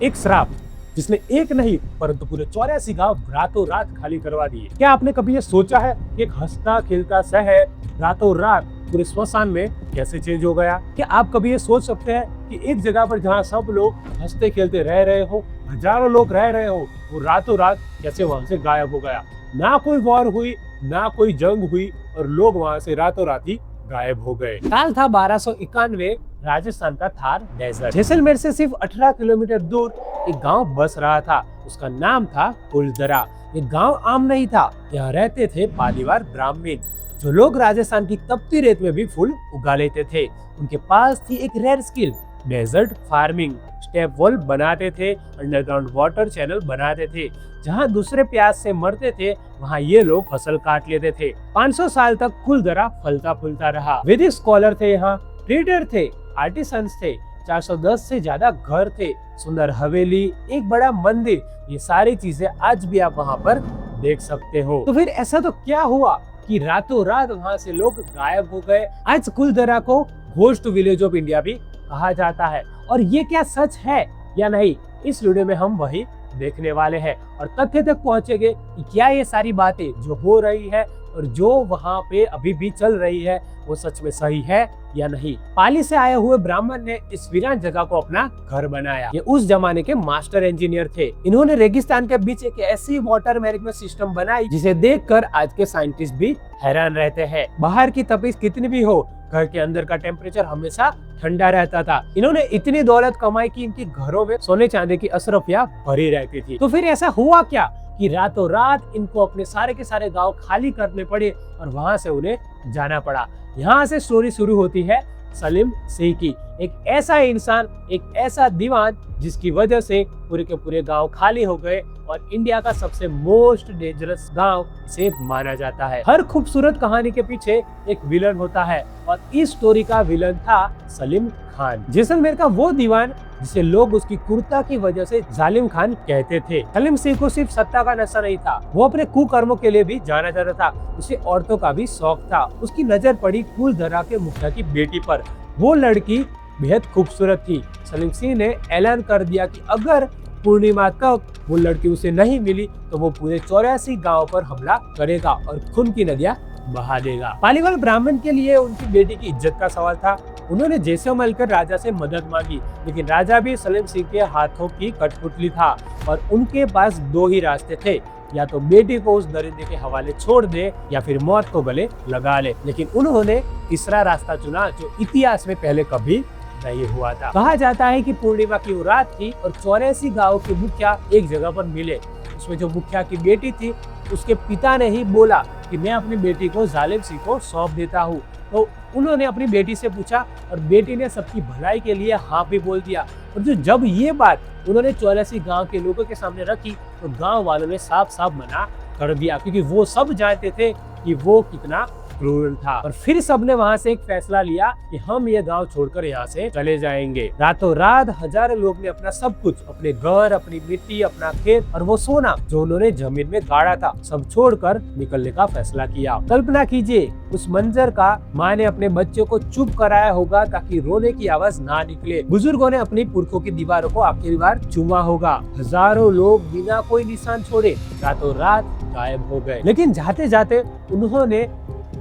एक श्राप जिसने एक नहीं परंतु पूरे 84 गांव रातों रात खाली करवा दिए। क्या आपने कभी ये सोचा है कि एक हंसता खेलता शहर रातों रात पूरे श्मशान में कैसे चेंज हो गया? क्या आप कभी ये सोच सकते हैं कि एक जगह पर जहां सब लोग हंसते खेलते रह रहे हो, हजारों लोग रह रहे हो, वो रातों रात कैसे वहां से गायब हो गया? ना कोई वॉर हुई, ना कोई जंग हुई और लोग वहां से रातों रात ही गायब हो गए। साल था 1291, राजस्थान का थार डेजर्ट। जैसलमेर से सिर्फ 18 किलोमीटर दूर एक गांव बस रहा था। उसका नाम था कुलधरा। ये गांव आम नहीं था, यहाँ रहते थे पालीवाल ब्राह्मण, जो लोग राजस्थान की तपती रेत में भी फूल उगा लेते थे। उनके पास थी एक rare skill, desert farming. Step well बनाते थे, अंडरग्राउंड वाटर चैनल बनाते थे। जहाँ दूसरे प्यास से मरते थे, वहाँ ये लोग फसल काट लेते थे। 500 साल तक कुलधरा फलता फूलता रहा। वैदिक स्कॉलर थे यहाँ, ट्रेडर थे, आर्टिसंस थे, 410 से ज्यादा घर थे, सुंदर हवेली, एक बड़ा मंदिर। ये सारी चीजें आज भी आप वहाँ पर देख सकते हो। तो फिर ऐसा तो क्या हुआ कि रातों रात वहाँ से लोग गायब हो गए? आज कुलधरा को घोस्ट विलेज ऑफ इंडिया भी कहा जाता है। और ये क्या सच है या नहीं, इस वीडियो में हम वही देखने वाले हैं और तथ्य तक पहुंचेंगे कि क्या ये सारी बातें जो हो रही है और जो वहाँ पे अभी भी चल रही है वो सच में सही है या नहीं। पाली से आए हुए ब्राह्मण ने इस वीरान जगह को अपना घर बनाया। ये उस जमाने के मास्टर इंजीनियर थे। इन्होंने रेगिस्तान के बीच एक ऐसी वाटर मैनेजमेंट सिस्टम बनाई जिसे देखकर आज के साइंटिस्ट भी हैरान रहते हैं। बाहर की तपिश कितनी भी हो, घर के अंदर का टेम्परेचर हमेशा ठंडा रहता था। इन्होंने इतनी दौलत कमाई कि इनके घरों में सोने चांदी की अशरफियां भरी रहती थी। तो फिर ऐसा हुआ क्या कि रातों रात इनको अपने सारे के सारे गांव खाली करने पड़े और वहां से उन्हें जाना पड़ा? यहाँ से स्टोरी शुरू होती है सलीम सिंह की। एक ऐसा इंसान, एक ऐसा दीवान जिसकी वजह से पूरे के पूरे गांव खाली हो गए और इंडिया का सबसे मोस्ट डेंजरस गांव इसे माना जाता है। हर खूबसूरत कहानी के पीछे एक विलन होता है और इस स्टोरी का विलन था सलीम खान, जैसलमेर का वो दीवान जिसे लोग उसकी क्रूरता की वजह से जालिम खान कहते थे। सलीम सिंह को सिर्फ सत्ता का नशा नहीं था, वो अपने कुकर्मों के लिए भी जाना जाता था। उसे औरतों का भी शौक था। उसकी नजर पड़ी कुलधरा के मुखिया की बेटी पर। वो लड़की बेहद खूबसूरत थी। सलीम सिंह ने ऐलान कर दिया कि अगर पूर्णिमा तक वो लड़की उसे नहीं मिली तो वो पूरे 84 गांव पर हमला करेगा और खून की नदियां बहा देगा। पालीवाल ब्राह्मण के लिए उनकी बेटी की इज्जत का सवाल था। उन्होंने जैसे मिलकर राजा से मदद मांगी, लेकिन राजा भी सलीम सिंह के हाथों की कठपुतली था और उनके पास दो ही रास्ते थे, या तो बेटी को उस दरिंदे के हवाले छोड़ दे या फिर मौत को गले लगा ले। लेकिन उन्होंने तीसरा रास्ता चुना जो इतिहास में पहले कभी नहीं हुआ था। कहा जाता है कि पूर्णिमा की वो रात थी और 84 गांव के मुखिया एक जगह पर मिले। उसमें जो मुखिया की बेटी थी, उसके पिता ने ही बोला कि मैं अपनी बेटी को जालिम सिंह को सौंप देता हूँ। तो उन्होंने अपनी बेटी से पूछा और बेटी ने सबकी भलाई के लिए हाँ भी बोल दिया। और जब ये बात उन्होंने 84 गांव के लोगों के सामने रखी तो गांव वालों ने साफ साफ मना कर दिया, क्योंकि वो सब जानते थे कि वो कितना क्रूर था। और फिर सबने वहां से एक फैसला लिया कि हम ये गांव छोड़कर यहाँ से चले जाएंगे। रातों रात हजारों लोग ने अपना सब कुछ, अपने घर, अपनी मिट्टी, अपना खेत और वो सोना जो उन्होंने जमीन में गाड़ा था, सब छोड़कर निकलने का फैसला किया। कल्पना कीजिए उस मंजर का। माँ ने अपने बच्चों को चुप कराया होगा ताकि रोने की आवाज ना निकले। बुजुर्गों ने अपनी पुरखों की दीवारों को आखिरी बार चूमा होगा। हजारों लोग बिना कोई निशान छोड़े रातों रात गायब हो गए। लेकिन जाते जाते उन्होंने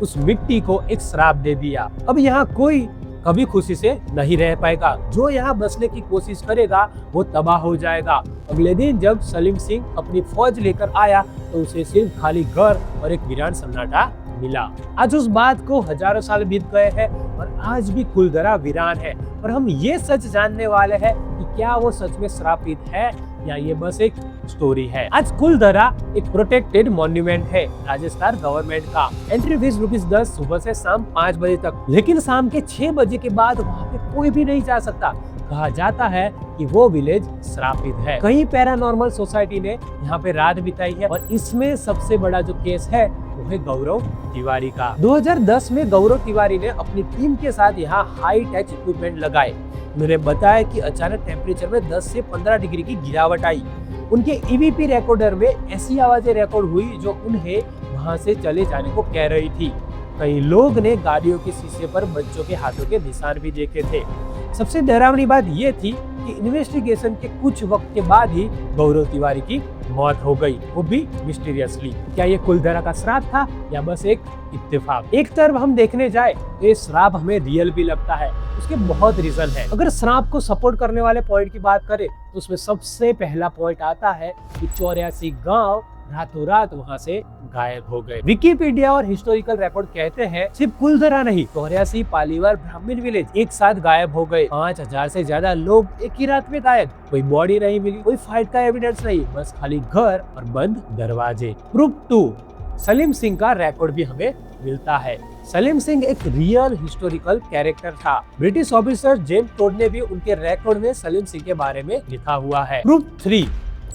उस मिट्टी को एक श्राप दे दिया। अब यहाँ कोई कभी खुशी से नहीं रह पाएगा। जो यहाँ बसने की कोशिश करेगा वो तबाह हो जाएगा। अगले दिन जब सलीम सिंह अपनी फौज लेकर आया तो उसे सिर्फ खाली घर और एक वीरान सन्नाटा मिला। आज उस बात को हजारों साल बीत गए हैं और आज भी कुलधरा वीरान है। और हम ये सच जानने वाले हैं कि क्या वो सच में श्रापित है या ये बस एक स्टोरी है। आज कुलधरा एक प्रोटेक्टेड मॉन्यूमेंट है राजस्थान गवर्नमेंट का। एंट्री फीस ₹10 सुबह से शाम 5 बजे तक, लेकिन शाम के 6 बजे के बाद वहाँ पे कोई भी नहीं जा सकता। कहा जाता है कि वो विलेज श्रापित है। कई पैरानॉर्मल सोसाइटी ने यहाँ पे रात बिताई है और इसमें सबसे बड़ा जो केस है वो है गौरव तिवारी का। 2010 में गौरव तिवारी ने अपनी टीम के साथ यहाँ हाई टेक इक्विपमेंट लगाए। उन्होंने बताया कि अचानक टेम्परेचर में 10 से 15 डिग्री की गिरावट आई। उनके ईवीपी रिकॉर्डर में ऐसी आवाजें रिकॉर्ड हुई जो उन्हें वहां से चले जाने को कह रही थी। कई लोग ने गाड़ियों के शीशे पर बच्चों के हाथों के निशान भी देखे थे। सबसे डरावनी बात यह थी कि इन्वेस्टिगेशन के कुछ वक्त के बाद ही गौरव तिवारी की मौत हो गई, वो भी मिस्टीरियसली। क्या ये कुलधरा का श्राप था या बस एक इत्तेफाक? एक तरफ हम देखने जाए तो ये श्राप हमें रियल भी लगता है, उसके बहुत रीजन है। अगर श्राप को सपोर्ट करने वाले पॉइंट की बात करें तो उसमें सबसे पहला पॉइंट आता है कि 84 गांव रातों रात वहाँ से गायब हो गए। विकिपीडिया और हिस्टोरिकल रिकॉर्ड कहते हैं सिर्फ कुलधरा नहीं, 84 पालीवाल ब्राह्मण विलेज एक साथ गायब हो गए। 5000 से ज्यादा लोग एक ही रात में गायब। कोई बॉडी नहीं मिली, कोई फाइट का एविडेंस नहीं, बस खाली घर और बंद दरवाजे। प्रूफ 2, सलीम सिंह का रिकॉर्ड भी हमें मिलता है। सलीम सिंह एक रियल हिस्टोरिकल कैरेक्टर था। ब्रिटिश ऑफिसर जेम्स टोड ने भी उनके रिकॉर्ड में सलीम सिंह के बारे में लिखा हुआ है। प्रूफ 3,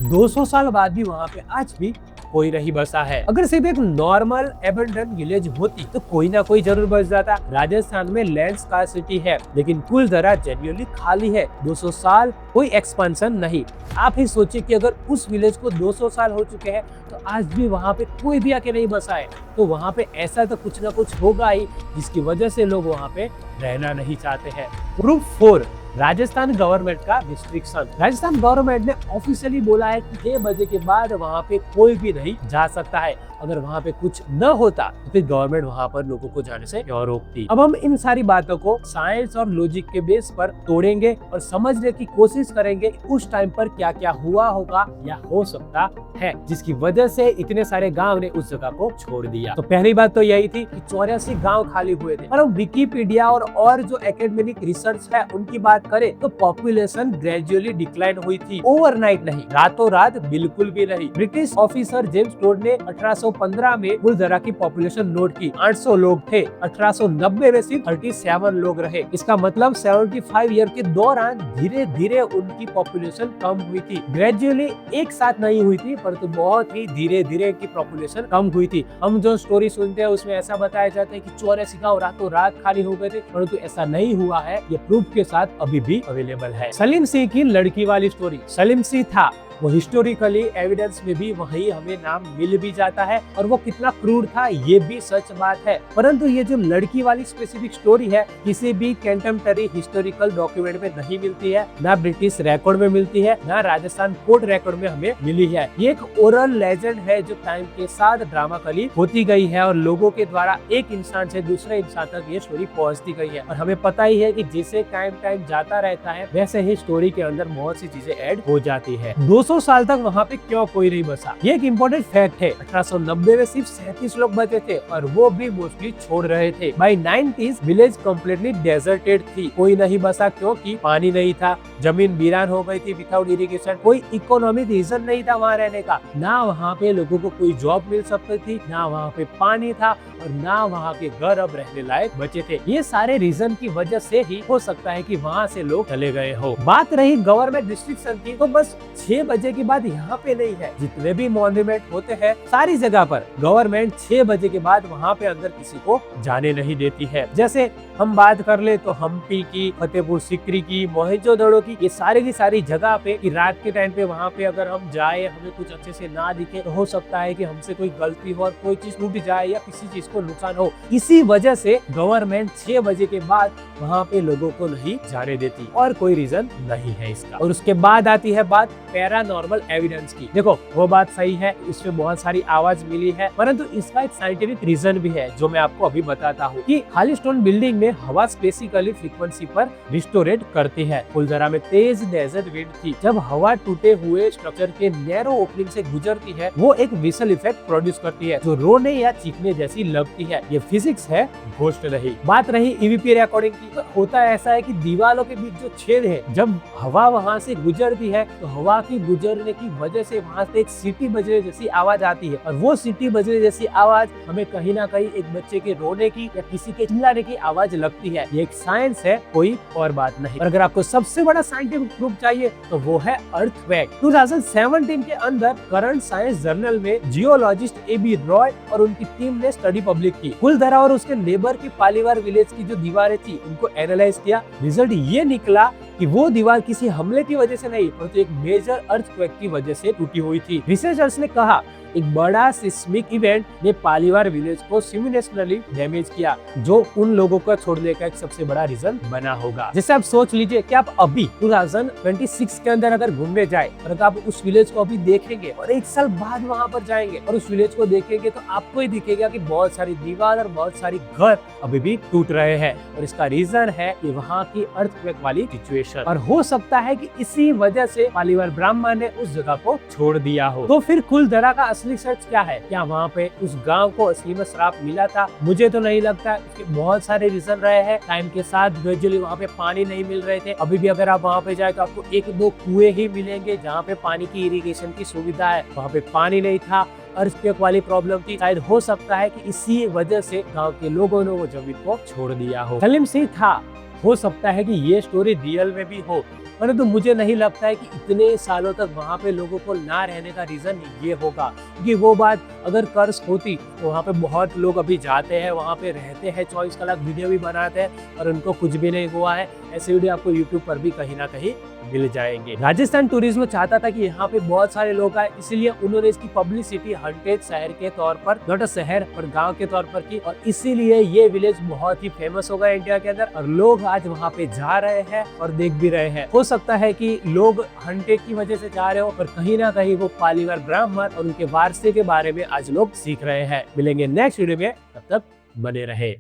200 साल बाद भी वहाँ पे आज भी कोई नहीं बसा है। अगर सिर्फ एक नॉर्मल एबंडन विलेज होती तो कोई ना कोई जरूर बस जाता। राजस्थान में लैंड स्कार्सिटी है, लेकिन कुलधरा जेन्युइनली खाली है। 200 साल कोई एक्सपेंशन नहीं। आप ही सोचिए कि अगर उस विलेज को 200 साल हो चुके हैं तो आज भी वहाँ पे कोई भी आके नहीं बसा है, तो वहाँ पे ऐसा तो कुछ ना कुछ होगा ही जिसकी वजह से लोग वहाँ पे रहना नहीं चाहते हैं। प्रूफ 4, राजस्थान गवर्नमेंट का रिस्ट्रिक्शन। राजस्थान गवर्नमेंट ने ऑफिशियली बोला है कि 6 बजे के बाद वहाँ पे कोई भी नहीं जा सकता है। अगर वहाँ पे कुछ न होता तो फिर गवर्नमेंट वहाँ पर लोगों को जाने से क्यों रोकती? अब हम इन सारी बातों को साइंस और लॉजिक के बेस पर तोड़ेंगे और समझने की कोशिश करेंगे उस टाइम पर क्या क्या हुआ होगा या हो सकता है जिसकी वजह से इतने सारे गांव ने उस जगह को छोड़ दिया। तो पहली बात तो यही थी कि 84 गांव खाली हुए थे। और हम विकिपीडिया और जो एकेडमिक रिसर्च है उनकी बात करें तो पॉपुलेशन ग्रेजुअली डिक्लाइन हुई थी, ओवरनाइट नहीं, रातों रात बिल्कुल भी नहीं। ब्रिटिश ऑफिसर जेम्स टोड ने 1815 में कुलधरा की पॉपुलेशन नोट की, 800 लोग थे। 1890 में सिर्फ 37 लोग रहे। इसका मतलब 75 ईयर के दौरान धीरे धीरे उनकी पॉपुलेशन कम हुई थी। ग्रेजुअली एक साथ नहीं हुई थी, परंतु बहुत ही धीरे धीरे की पॉपुलेशन कम हुई थी। हम जो स्टोरी सुनते हैं उसमें ऐसा बताया जाता है कि 84 गांव रातों रात खाली हो गए थे, परंतु ऐसा नहीं हुआ है। ये प्रूफ के साथ अभी भी अवेलेबल है। सलीम सिंह की लड़की वाली स्टोरी। सलीम सिंह था, वो हिस्टोरिकली एविडेंस में भी वही हमें नाम मिल भी जाता है और वो कितना क्रूर था ये भी सच बात है। परंतु ये जो लड़की वाली स्पेसिफिक स्टोरी है किसी भी कंटेम्पररी हिस्टोरिकल डॉक्यूमेंट में नहीं मिलती है, ना ब्रिटिश रिकॉर्ड में मिलती है, ना राजस्थान कोर्ट रिकॉर्ड में हमें मिली है। ये एक ओरल लेजेंड है जो टाइम के साथ ड्रामाकली होती गई है और लोगों के द्वारा एक इंसान से दूसरे इंसान तक ये स्टोरी पहुंचती गई है। और हमें पता ही है कि जैसे टाइम जाता रहता है वैसे ही स्टोरी के अंदर बहुत सी चीजें ऐड हो जाती है। 200 साल तक वहाँ पे क्यों कोई नहीं बसा, ये एक इम्पोर्टेंट फैक्ट है। 1890 में सिर्फ 37 लोग बचे थे और वो भी मोस्टली छोड़ रहे थे। Bye 90s village completely deserted थी, कोई नहीं बसा क्योंकि पानी नहीं था, जमीन वीरान हो गई थी विदाउट इरिगेशन, कोई इकोनॉमिक रीजन नहीं था वहाँ रहने का, ना वहाँ पे लोगों को कोई जॉब मिल सकती थी, ना वहाँ पे पानी था और ना वहाँ के घर अब रहने लायक बचे थे। ये सारे रीजन की वजह से ही हो सकता है कि वहाँ से लोग चले गए हो। बात रही गवर्नमेंट रिस्ट्रिक्शन की, तो बस 6 बजे के बाद यहाँ पे नहीं है। जितने भी मॉन्यूमेंट होते हैं सारी जगह पर गवर्नमेंट 6 बजे के बाद वहाँ पे अंदर किसी को जाने नहीं देती है। जैसे हम बात कर ले तो हम्पी की, फतेहपुर सीकरी की, मोहनजोदड़ो की, ये सारी की सारी जगह पे कि रात के टाइम पे वहाँ पे अगर हम जाए हमें कुछ अच्छे से ना दिखे तो हो सकता है कि हमसे कोई गलती हो और कोई चीज टूट जाए या किसी चीज को नुकसान हो। इसी वजह से गवर्नमेंट 6 बजे के बाद वहाँ पे लोगों को नहीं जाने देती और कोई रीजन नहीं है इसका। और उसके बाद आती है बात पैरानॉर्मल एविडेंस की। देखो वो बात सही है, इसमें बहुत सारी आवाज मिली है, परंतु इसका एक साइंटिफिक रीजन भी है जो मैं आपको अभी बताता हूँ कि खाली स्टोन बिल्डिंग में हवा स्पेसिकली फ्रीक्वेंसी पर रिस्टोरेट करती है। कुलधरा में तेज डेजर्ट विंड थी, जब हवा टूटे हुए स्ट्रक्चर के नैरो ओपनिंग से गुजरती है वो एक विसल इफेक्ट प्रोड्यूस करती है जो रोने या चीखने जैसी लगती है। ये फिजिक्स है, घोस्ट नहीं। बात रही ईवीपी रिकॉर्डिंग की, तो होता ऐसा है कि दीवारों के बीच जो छेद है, जब हवा वहाँ से गुजरती है तो हवा की गुजरने की वजह से वहाँ से एक सीटी बजने जैसी आवाज आती है और वो सीटी बजने जैसी आवाज हमें कहीं ना कहीं एक बच्चे के रोने की या किसी के चिल्लाने की आवाज लगती है। ये एक साइंस है, कोई और बात नहीं। और अगर आपको सबसे बड़ा साइंटिफिक प्रूफ चाहिए तो वो है अर्थक्वेक। 2017 के अंदर करंट साइंस जर्नल में जियोलॉजिस्ट एबी रॉय और उनकी टीम ने स्टडी पब्लिक की। कुलधरा और उसके नेबर की पालीवाल विलेज की जो दीवारें थी उनको एनालाइज किया। रिजल्ट ये निकला कि वो दीवार किसी हमले की वजह से नहीं परंतु एक मेजर अर्थक्वेक की वजह से टूटी हुई थी। रिसर्चर्स ने कहा एक बड़ा सिस्मिक इवेंट ने पालीवार विलेज को सिमुलेशनली डैमेज किया, जो उन लोगों को छोड़ने का एक सबसे बड़ा रीजन बना होगा। जैसे आप सोच लीजिए कि आप अभी 2026 के अंदर अगर घूमने जाए और अगर आप उस विलेज को अभी देखेंगे और एक साल बाद वहाँ पर जाएंगे और उस विलेज को देखेंगे तो आपको ही दिखेगा कि बहुत सारी दीवार और बहुत सारी घर अभी भी टूट रहे हैं, और इसका रीजन है कि वहाँ की अर्थक्वेक वाली सिचुएशन। और हो सकता है कि इसी वजह से पालीवाल ब्राह्मण ने उस जगह को छोड़ दिया हो। तो फिर कुलधरा का असली सच क्या है? क्या वहाँ पे उस गांव को असली में श्राप मिला था? मुझे तो नहीं लगता। इसके बहुत सारे रीजन रहे हैं। टाइम के साथ ग्रेजुअली वहाँ पे पानी नहीं मिल रहे थे। अभी भी अगर आप वहाँ पे जाए तो आपको एक दो कुएं ही मिलेंगे जहाँ पे पानी की इरिगेशन की सुविधा है, वहाँ पे पानी नहीं था। अर्थक्वेक वाली प्रॉब्लम थी। शायद हो सकता है कि इसी वजह से गांव के लोगों ने वो जमीन को छोड़ दिया हो। सलीम सिंह था, हो सकता है कि ये स्टोरी रियल में भी हो, परंतु मुझे नहीं लगता है कि इतने सालों तक वहाँ पे लोगों को ना रहने का रीजन ये होगा। क्योंकि वो बात अगर कर्ज होती तो वहाँ पे बहुत लोग अभी जाते हैं, वहाँ पे रहते हैं, 24 कलाक वीडियो भी बनाते हैं और उनको कुछ भी नहीं हुआ है। ऐसे वीडियो आपको यूट्यूब पर भी कहीं ना कहीं मिल जाएंगे। राजस्थान टूरिज्म चाहता था कि यहाँ पे बहुत सारे लोग आए, इसलिए उन्होंने इसकी पब्लिसिटी हंटेड शहर के तौर पर, नॉट अ शहर पर गांव के तौर पर की, और इसीलिए ये विलेज बहुत ही फेमस हो गया इंडिया के अंदर और लोग आज वहाँ पे जा रहे हैं और देख भी रहे हैं। हो सकता है कि लोग हंटेड की वजह से जा रहे हो, पर कहीं ना कहीं वो पालीवाल ब्राह्मण और उनके वारसे के बारे में आज लोग सीख रहे हैं। मिलेंगे नेक्स्ट वीडियो में, तब तक बने रहे।